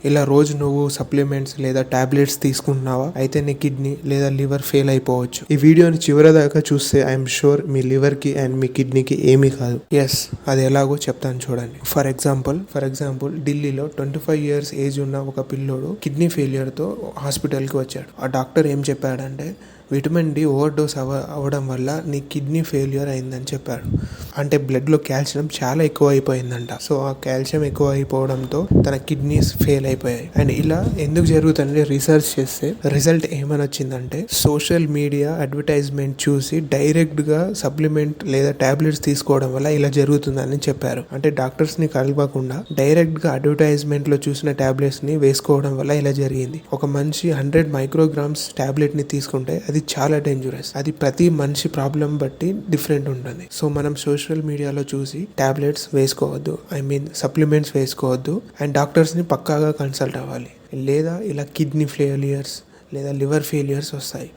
ఇలా రోజు నువ్వు సప్లిమెంట్స్ లేదా టాబ్లెట్స్ తీసుకుంటున్నావా, అయితే నీ కిడ్నీ లేదా లివర్ ఫెయిల్ అయిపోవచ్చు. ఈ వీడియోని చివరి దాకా చూస్తే ఐఎమ్ షూర్ మీ లివర్ కి అండ్ మీ కిడ్నీకి ఏమీ కాదు. ఎస్, అది ఎలాగో చెప్తాను చూడండి. ఫర్ ఎగ్జాంపుల్ ఢిల్లీలో 25 years ఏజ్ ఉన్న ఒక పిల్లోడు కిడ్నీ ఫెయిలియర్ తో హాస్పిటల్ కి వచ్చాడు. ఆ డాక్టర్ ఏం చెప్పాడంటే విటమిన్ డి ఓవర్డోస్ అవ్వడం వల్ల నీ కిడ్నీ ఫెయిలియర్ అయిందని చెప్పాడు. అంటే బ్లడ్లో కాల్షియం చాలా ఎక్కువ అయిపోయిందంట. సో ఆ కాల్షియం ఎక్కువ అయిపోవడంతో తన కిడ్నీస్ ఫెయిల్ అయిపోయాయి. అండ్ ఇలా ఎందుకు జరుగుతుందని రీసెర్చ్ చేస్తే రిజల్ట్ ఏమని వచ్చిందంటే సోషల్ మీడియా అడ్వర్టైజ్మెంట్ చూసి డైరెక్ట్ గా సప్లిమెంట్ లేదా టాబ్లెట్స్ తీసుకోవడం వల్ల ఇలా జరుగుతుందని చెప్పారు. అంటే డాక్టర్స్ ని కలవకుండా డైరెక్ట్ గా అడ్వర్టైజ్మెంట్ లో చూసిన టాబ్లెట్స్ ని వేసుకోవడం వల్ల ఇలా జరిగింది. ఒక మనిషి 100 micrograms టాబ్లెట్ ని తీసుకుంటే అది చాలా డేంజరస్. అది ప్రతి మనిషి ప్రాబ్లం బట్టి డిఫరెంట్ ఉంటుంది. సో మనం సోషల్ మీడియాలో చూసి టాబ్లెట్స్ వేసుకోవద్దు, సప్లిమెంట్స్ వేసుకోవద్దు. అండ్ డాక్టర్స్ ని పక్కాగా కన్సల్ట్ అవ్వాలి. లేదా ఇలా కిడ్నీ ఫెయిలియర్స్ లేదా లివర్ ఫెయిలియర్స్ వస్తాయి.